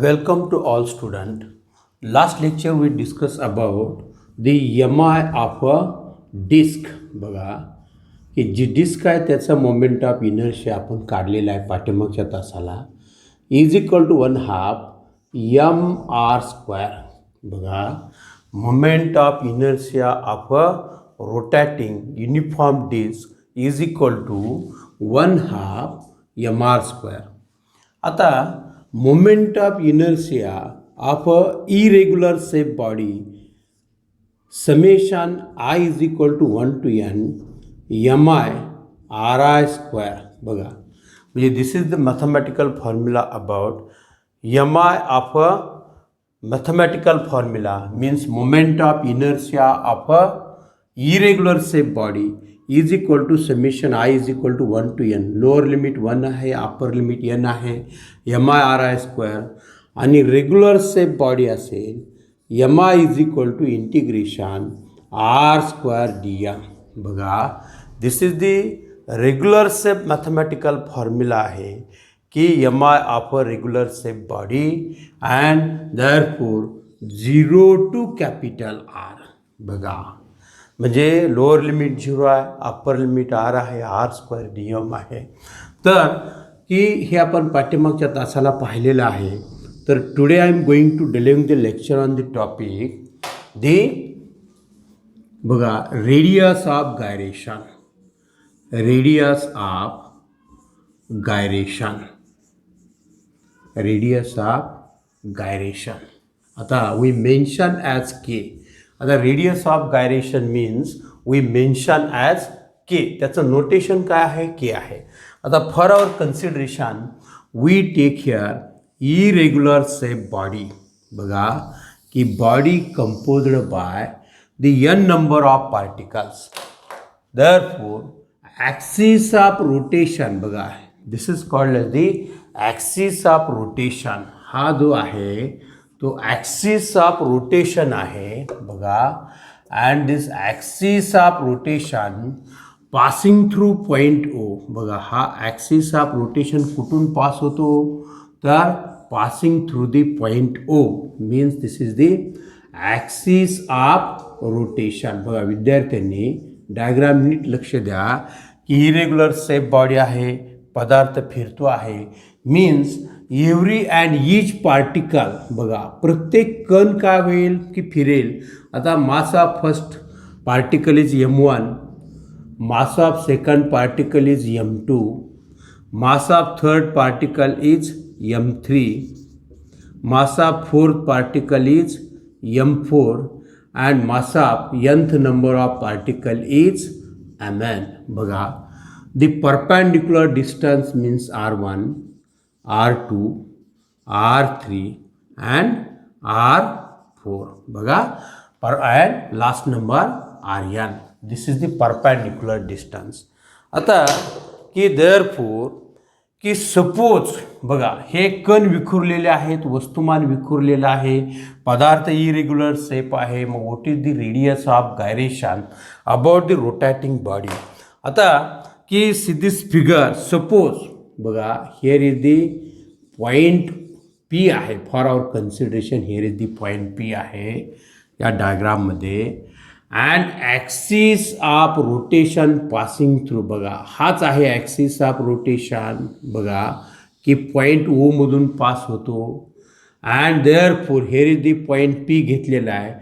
Welcome to all students. Last lecture we discussed about the MI of a disk. बघा की जी disk आहे त्याचा moment of inertia आपण काढलेला आहे पाठीमागच्या तासाला इज इक्वल टू 1/2 mr². बघा moment of inertia of a rotating uniform disc is equal to 1/2 mr². आता moment of inertia of a irregular shape body summation I is equal to 1 to n mi/ri². बघा म्हणजे this is the mathematical formula about mi of a mathematical formula means moment of inertia of a irregular shape body is equal to summation I is equal to 1 to n. Lower limit 1 आहे, upper limit n आहे, mi/ri² आणि regular shape body असेल mi is equal to integration r² dm. बघा this is the regular shape mathematical formula आहे की mi of a regular shape body and therefore 0 to capital R. बघा म्हणजे lower limit 0 आहे, upper limit r आहे, r² dm आहे. तर की हे आपण पाठीमागच्या तासाला पाहिलेलं आहे. तर today I am going to deliver the lecture on the topic the बघा radius of gyration. Radius of gyration. Radius of gyration. आता वी मेन्शन ॲज के. आता radius of gyration means we mention as K. त्याचं notation काय आहे? K आहे. आता for our consideration we take here irregular shape body. बघा की body composed by the n number of particles. Therefore axis of rotation बघा this is called as the axis of rotation. हा जो आहे तो ॲक्सिस ऑफ रोटेशन आहे. बघा and this axis of rotation passing through point O. बघा हा axis of rotation कुठून पास होतो? तर passing through the point O means this is the axis of rotation. बघा विद्यार्थ्यांनी डायग्राम नीट लक्ष द्या की इरेग्युलर शेप बॉडी आहे, पदार्थ फिरतो आहे, means every and each particle. बघा प्रत्येक कण काय होईल की फिरेल. आता मास of first particle is m1, mass of second particle is m2, mass of third particle is m3, mass of fourth particle is m4 and mass of nth number of particle is mn. बघा the perpendicular distance means r1, r2, r3 and r4. बघा and last number rn. This is the perpendicular distance. आता की therefore की suppose बघा हे कण विखुरलेले आहेत, वस्तुमान विखुरलेलं आहे, पदार्थ इरेग्युलर शेप आहे. मग what is the radius of gyration about the rotating body. आता की सी दिस फिगर सपोज बघा here is the point P आहे. For our consideration here is the point P आहे या डायग्राममध्ये. And axis of rotation passing through. बघा हाच आहे ॲक्सिस ऑफ रोटेशन. बघा की पॉईंट O मधून पास होतो. And therefore here is the point P घेतलेला आहे.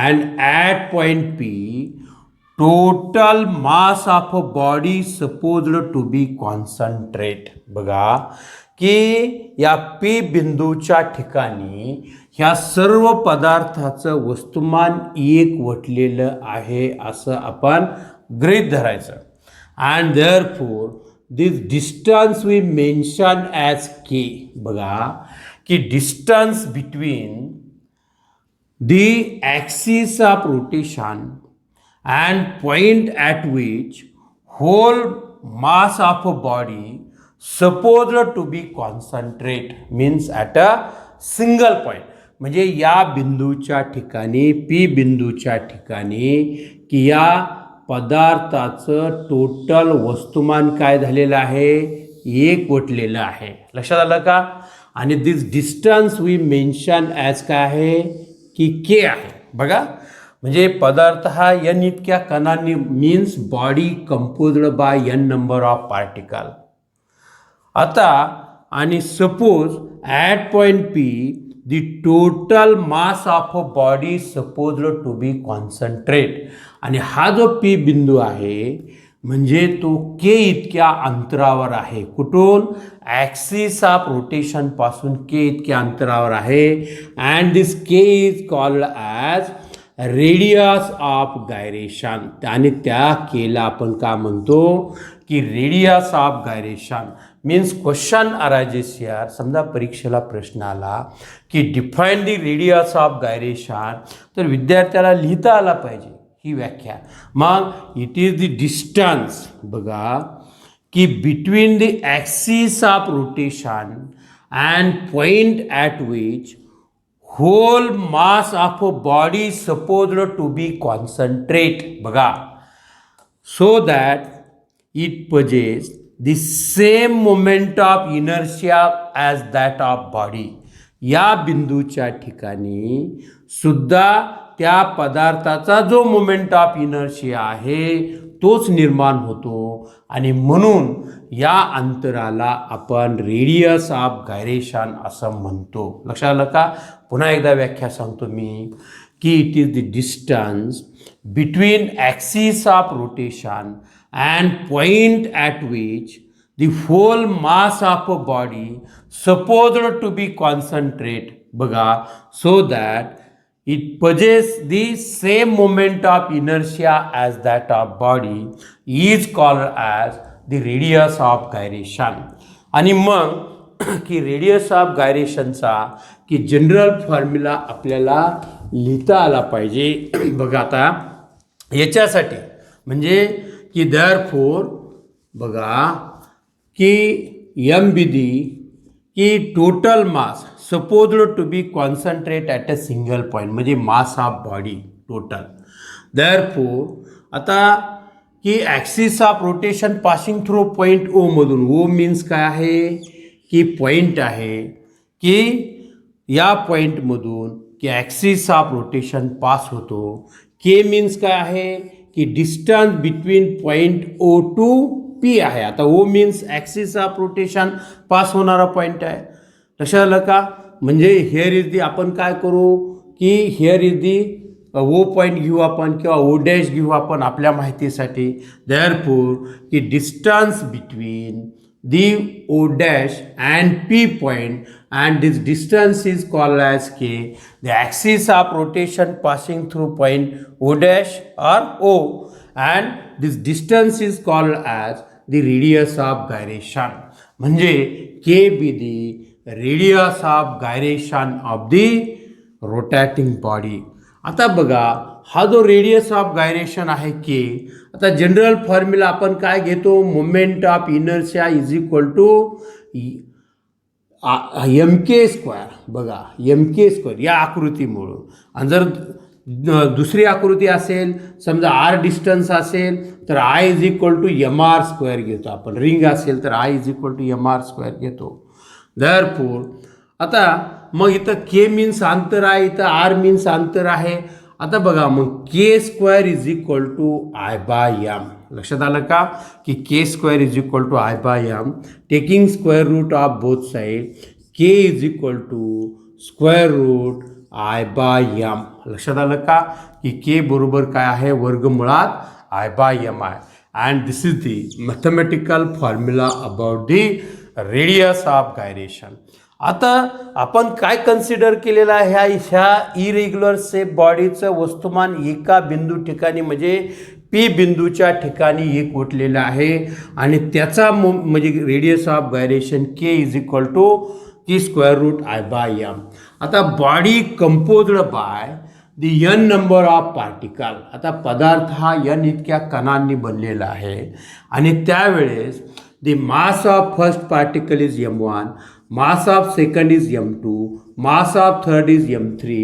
And at point P total mass of a body supposed to be concentrate. बघा की या P बिंदूच्या ठिकाणी ह्या सर्व पदार्थाचं वस्तुमान एकवटलेलं आहे असं आपण गृहीत धरायचं. And therefore this distance we mention as K. बघा की distance between the axis of rotation and point at which whole mass of a body supposed to be concentrate means at a single point. म्हणजे या बिंदूच्या ठिकाणी P बिंदूच्या ठिकाणी की या पदार्थाचं टोटल वस्तुमान काय झालेलं आहे? एकवटलेलं आहे. लक्षात आलं का? आणि दिस डिस्टन्स वी मेन्शन ॲज काय आहे की के आहे. बघा म्हणजे पदार्थ हा n इतक्या कणांनी means body composed by n number of particle. आता आणि suppose at point P the total mass of a body supposed to be concentrate. आणि हा जो P बिंदू आहे म्हणजे तो के इतक्या अंतरावर आहे. कुठून? ॲक्सिस ऑफ रोटेशन पासून के इतक्या अंतरावर आहे. And this K is called as radius of gyration. आणि त्या केला आपण काय म्हणतो की radius of gyration. Means question arises here. समजा परीक्षेला प्रश्न आला की define the radius of gyration, तर विद्यार्थ्याला लिहिता आला पाहिजे ही व्याख्या. मग इट इज द डिस्टन्स बघा की between the axis of rotation and point at which whole mass of a body supposed to be concentrate. बघा so that it possesses the same moment of inertia as that of body. या बिंदूच्या ठिकाणी सुद्धा त्या पदार्थाचा जो moment of inertia आहे तोच निर्माण होतो आणि म्हणून या अंतराला आपण रेडियस ऑफ गायरेशन असं म्हणतो. लक्षात आलं का? पुन्हा एकदा व्याख्या सांगतो मी की it is the distance between axis of rotation and point at which the whole mass of a body supposed to be concentrate बघा so that it possesses the same moment of inertia as that of body is called as the radius of gyration. आणि मग की radius of गायरेशनचा की general formula आपल्याला लिहिता आला पाहिजे. बघा आता याच्यासाठी म्हणजे की देअरफॉर बघा की एम बी दी की total mass supposed to be concentrate at a single point म्हणजे mass of body total. Therefore आता की axis of rotation passing through point O मधून. ओ मीन्स काय आहे की पॉईंट आहे की या पॉईंटमधून की ॲक्सिस ऑफ रोटेशन पास होतो. के मीन्स काय आहे की distance between point O to P आहे. आता O means axis of rotation pass होणारा पॉईंट आहे. लक्षात आलं का? म्हणजे हिअर इज दी आपण काय करू की here is the O point घेऊ आपण किंवा ओ डॅश घेऊ आपण आपल्या माहितीसाठी. देअरफॉर की distance between the O dash and P point and this distance is called as K. The axis of rotation passing through point O dash or O and this distance is called as the radius of gyration. म्हणजे K be the radius of gyration of the rotating body. आता बघा हा जो radius of gyration आहे के. आता general formula आपण काय घेतो? Moment of inertia is equal to M K square. बघा एम के स्क्वेअर या आकृतीमुळं. आणि जर दुसरी आकृती असेल समजा आर डिस्टन्स असेल तर I is equal to M R square घेतो आपण. रिंग असेल तर I is equal to M R square घेतो. देअरफॉर आता मग इथं के मीन्स अंतर आहे, इथं आर मीन्स अंतर आहे. आता बघा मग K square is equal to I by M. लक्षात आलं का की K square is equal to I by M. Taking square root of both side K is equal to square root I by M. लक्षात आलं का की K बरोबर काय आहे? वर्गमुळात आय बाय एम आहे. And this is the mathematical formula about the radius of gyration. आता आपण काय कन्सिडर केलेलं आहे? ह्या इरेग्युलर शेप बॉडीचं वस्तुमान एका बिंदू ठिकाणी म्हणजे पी बिंदूच्या ठिकाणी एकवटलेलं आहे आणि त्याचा म्हणजे radius of gyration K is equal to की square root I by M. आता body composed by the N number of particle. आता पदार्थ हा एन इतक्या कणांनी बनलेला आहे आणि त्यावेळेस the mass of first particle is m1, mass of second is m2, mass of third is m3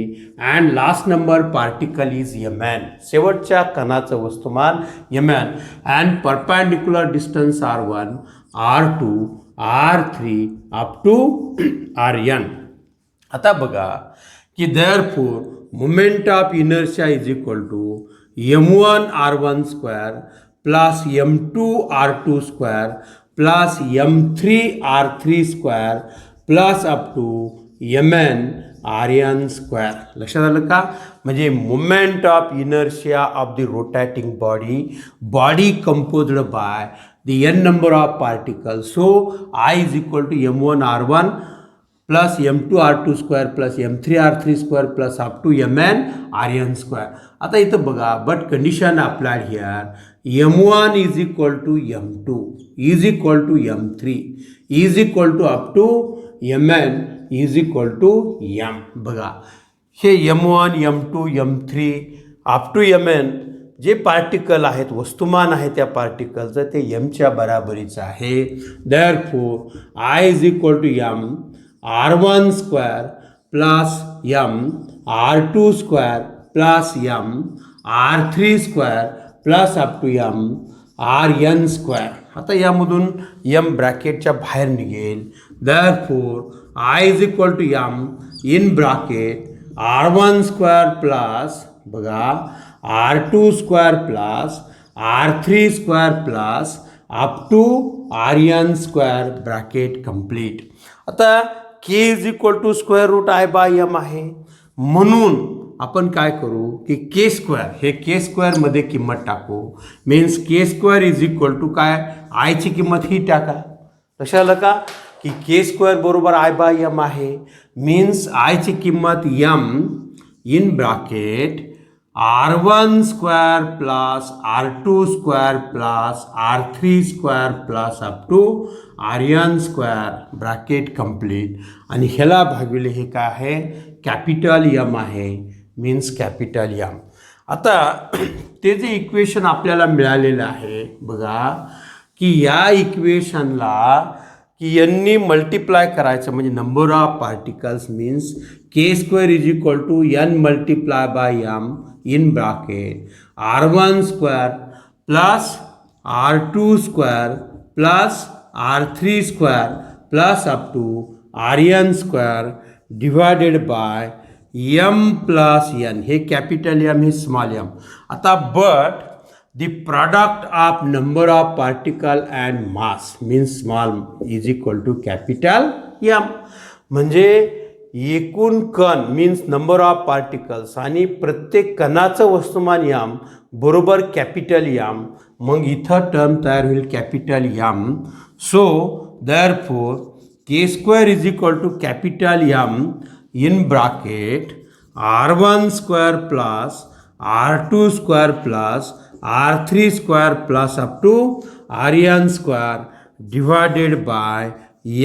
and last number particle is mn. शेवटच्या कणाचं वस्तुमान mn and perpendicular distance r1, r2 R3 up to Rn. आता बघा की therefore moment of inertia is equal to m1 r1 square plus m2 r2 square plus m3 r3 square plus up to mn rn square. लक्षात आलं का? म्हणजे moment of inertia of the rotating body composed by the n number of particles. So I is equal to m1 r1 plus m2 r2 square plus m3 r3 square plus up to mn rn square. आता इथं बघा, but condition applied here, m1 is equal to m2 is equal to m3 is equal to up to mn is equal to m. बघा हे m1 m2 m3 up to mn जे particle आहेत, वस्तुमान आहे त्या पार्टिकलचं, ते एमच्या बराबरीचं आहे. Therefore I is equal to M r1 square plus m r2 square plus m r3 square plus up to m rn square. आता यामधून m ब्रॅकेटच्या बाहेर निघेल. Therefore I is equal to m in bracket r1 square plus बघा r2 square plus r3 square plus up to rn square bracket complete. आता k is equal to square root I by M आहे, म्हणून आपण काय करू की K square, हे के स्क्वेअरमध्ये किंमत टाकू. Means K square is equal to काय, आयची किंमत ही टाका. लक्षात आलं का की के स्क्वेअर बरोबर आय बाय एम आहे. मीन्स आयची किंमत M in bracket r1 square plus r2 square plus r3 square plus up to rn square bracket complete. आणि ह्याला भागविले हे काय आहे, कॅपिटल एम आहे. Means capital M. आता ते जे इक्वेशन आपल्याला मिळालेलं आहे बघा की या इक्वेशनला की यांनी मल्टिप्लाय करायचं, म्हणजे number of particles means K square is equal to N multiply by M in bracket r1 square plus r2 square plus r3 square plus up to rn square divided by m plus n. हे capital M, हे small M. आता but the product of number of particle and mass means small is equal to capital M. म्हणजे एकूण कण means number of particles आणि प्रत्येक कणाचं वस्तुमान m बरोबर कॅपिटल M. मग इथं टर्म तयार होईल capital M. So therefore K square is equal to capital M in bracket r1 square plus r2 square plus r3 square plus up to rn square divided by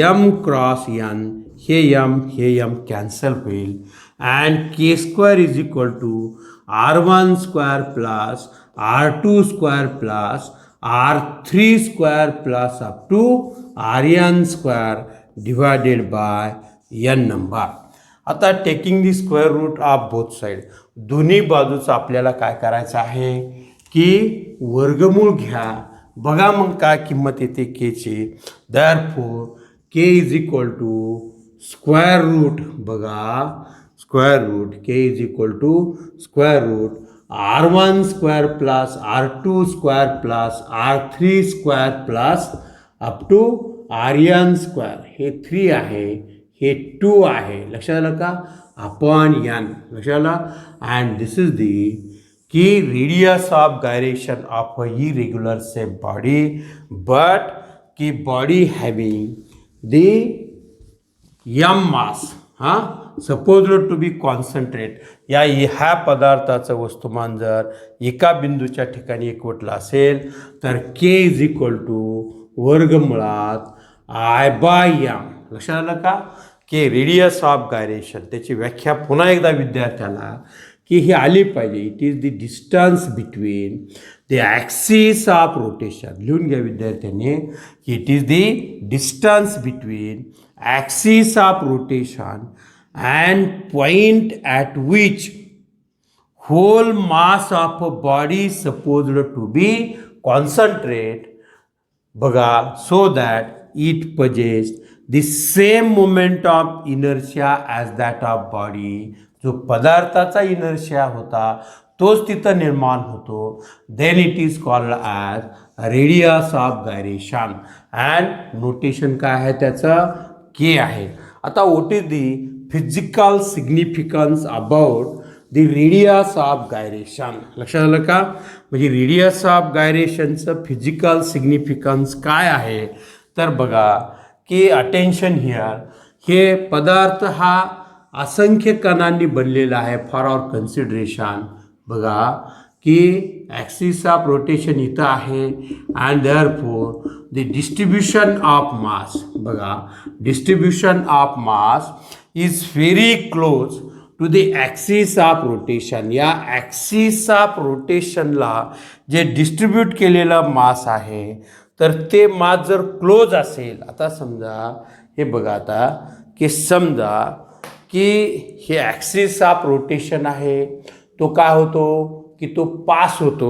m cross n. हे m cancel होईल. And K square is equal to r1 square plus r2 square plus r3 square plus up to rn square divided by n number. आता taking the square root of both side, दोन्ही बाजूचं आपल्याला काय करायचं आहे की वर्गमूळ घ्या. बघा मग काय किंमत येते केची. Therefore K is equal to square root, बघा square root K is equal to square root r1 square plus r2 square plus r3 square plus up to rn square. हे 3 आहे, हे 2 आहे. लक्षात आलं का, अपॉन n. लक्षात आलं. अँड दिस इज दी की radius of gyration of a irregular shape body, but की body having the M mass supposed to be concentrate. या ह्या पदार्थाचं वस्तुमान जर एका बिंदूच्या ठिकाणी एकवटलं असेल तर के इज इक्वल टू वर्गमुळात आय बाय एम. लक्षात आलं का की रेडियस ऑफ गायरेशन, त्याची व्याख्या पुन्हा एकदा विद्यार्थ्याला की ही आली पाहिजे. It is the distance between the axis of rotation. लिहून घ्या विद्यार्थ्यांनी की it is the distance between axis of rotation and point at which whole mass of a body supposed to be concentrate. बघा, so that it possesses the same moment of inertia as that of body. जो पदार्थाचा inertia होता तोच तिथं निर्माण होतो. Then it is called as radius of gyration. And notation काय आहे त्याचं? के आहे. आता what is the physical significance about the radius of gyration? लक्षात आलं का? म्हणजे रेडियस ऑफ गायरेशनचं फिजिकल सिग्निफिकन्स काय आहे? तर बघा की अटेन्शन हिअर, हे पदार्थ हा असंख्य कणांनी बनलेला आहे. फॉर आवर कन्सिडरेशन बघा की ॲक्सिस ऑफ रोटेशन इथं आहे. And therefore the distribution of mass, बघा distribution of mass is very close to the axis of rotation. या ॲक्सिस ऑफ रोटेशनला जे डिस्ट्रीब्यूट केलेलं मास आहे तर ते मास जर क्लोज असेल, आता समजा हे बघा आता की समजा की हे ॲक्सिस ऑफ रोटेशन आहे, तो काय होतो की तो पास होतो.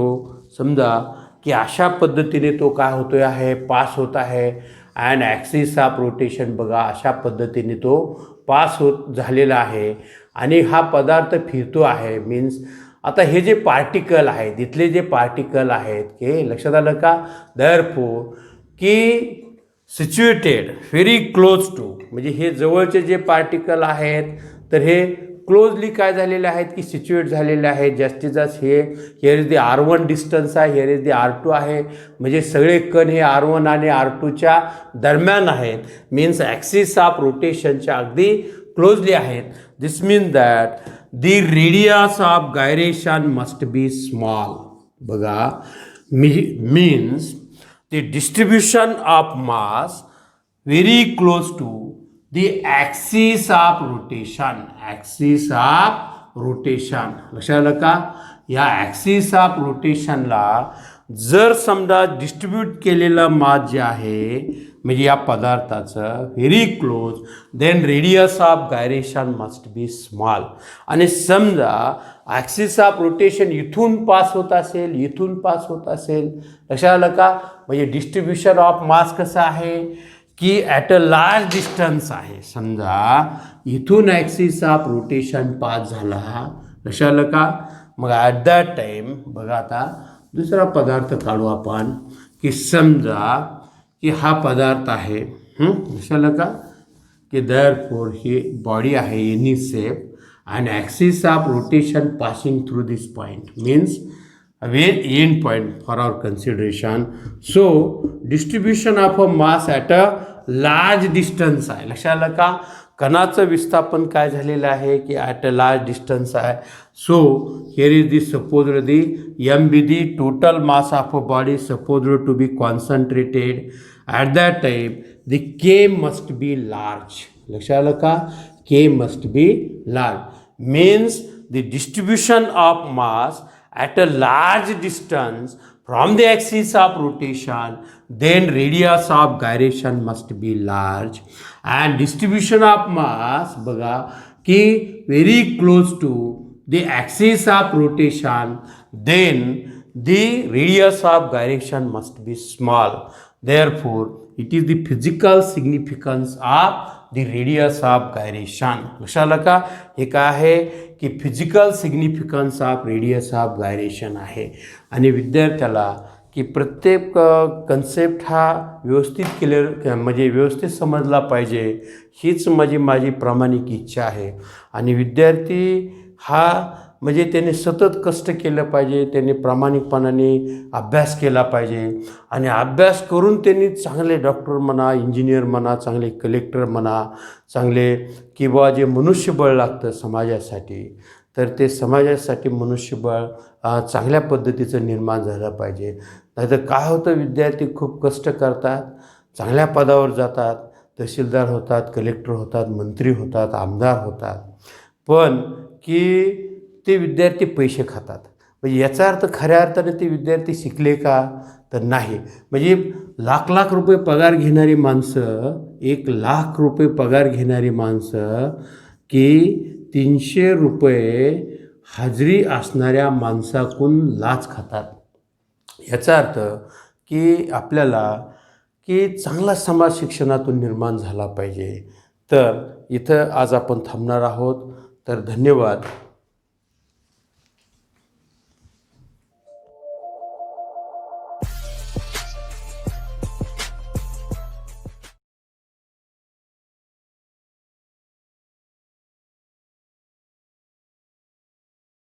समजा की अशा पद्धतीने तो काय होतो आहे, पास होत आहे. अँड ॲक्सिस ऑफ रोटेशन बघा अशा पद्धतीने तो पास होत झालेला आहे आणि हा पदार्थ फिरतो आहे. मीन्स आता हे जे पार्टिकल आहेत, तिथले जे पार्टिकल आहेत की लक्षात आलं का? देअरफॉर की सिच्युएटेड व्हेरी क्लोज टू, म्हणजे हे जवळचे जे पार्टिकल आहेत तर हे क्लोजली काय झालेले आहेत की सिच्युएट झालेले आहेत. जास्तीत जास्त हे here is the R1 distance आहे, हिअर इज द R2 आहे. म्हणजे सगळे कण हे R1 आणि R2च्या दरम्यान आहेत. मीन्स ॲक्सिस ऑफ रोटेशनच्या अगदी क्लोजली आहेत. This means that the radius of gyration must be small. बघा means the distribution of mass very close to the axis of rotation. Axis of rotation लक्षात आलं का? या ॲक्सिस ऑफ रोटेशनला जर समजा डिस्ट्रीब्यूट केलेलं मास जे आहे म्हणजे या पदार्थाचं very close, then radius of gyration must be small. आणि समजा ॲक्सिस ऑफ रोटेशन इथून पास होत असेल, इथून पास होत असेल, लक्षात आलं का? म्हणजे डिस्ट्रीब्युशन ऑफ मास कसं आहे की ॲट अ लार्ज डिस्टन्स आहे. समजा इथून ॲक्सिस ऑफ रोटेशन पास झाला, लक्षात आलं का? मग ॲट दॅट टाईम बघा आता दुसरा पदार्थ काढू आपण की समजा की हा पदार्थ आहे, लक्षात आलं का? की देअरफॉर ही बॉडी आहे any shape and axis of rotation passing through this point means a very end point for our consideration. So distribution of a mass at a large distance आहे. लक्षात आलं का? कणाचं विस्थापन काय झालेलं आहे की ॲट अ लार्ज डिस्टन्स आहे. So here is the supposed the M be the total mass of a body supposed to be concentrated. At that time the K must be large. लक्षात आलं का? K must be large. Means the distribution of mass at a large distance from the axis of rotation, then radius of gyration must be large. And distribution of mass बघा की very close to the axis of rotation, then the radius of gyration must be small. Therefore, it is the physical significance of the radius of gyration. लक्षात आलं का? हे काय आहे की physical significance of radius of gyration आहे. आणि विद्यार्थ्याला की प्रत्येक कन्सेप्ट हा व्यवस्थित केले म्हणजे व्यवस्थित समजला पाहिजे, हीच माझी प्रामाणिक इच्छा आहे. आणि विद्यार्थी हा म्हणजे त्याने सतत कष्ट केलं पाहिजे, त्यांनी प्रामाणिकपणाने अभ्यास केला पाहिजे. आणि अभ्यास करून त्यांनी चांगले डॉक्टर म्हणा, इंजिनियर म्हणा, चांगले कलेक्टर म्हणा, चांगले किंवा जे मनुष्यबळ लागतं समाजासाठी, तर ते समाजासाठी मनुष्यबळ चांगल्या पद्धतीचं निर्माण झालं पाहिजे. नाहीतर काय होतं, विद्यार्थी खूप कष्ट करतात, चांगल्या पदावर जातात, तहसीलदार होतात, कलेक्टर होतात, मंत्री होतात, आमदार होतात, पण की ते विद्यार्थी पैसे खातात. म्हणजे याचा अर्थ खऱ्या अर्थाने ते विद्यार्थी शिकले का? तर नाही. म्हणजे लाख रुपये पगार घेणारी माणसं, 1,00,000 रुपये पगार घेणारी माणसं की 300 रुपये हाजरी असणाऱ्या माणसाकडून लाच खातात. याचा अर्थ की आपल्याला की चांगला समाज शिक्षणातून निर्माण झाला पाहिजे. तर इथं आज आपण थांबणार आहोत. तर धन्यवाद.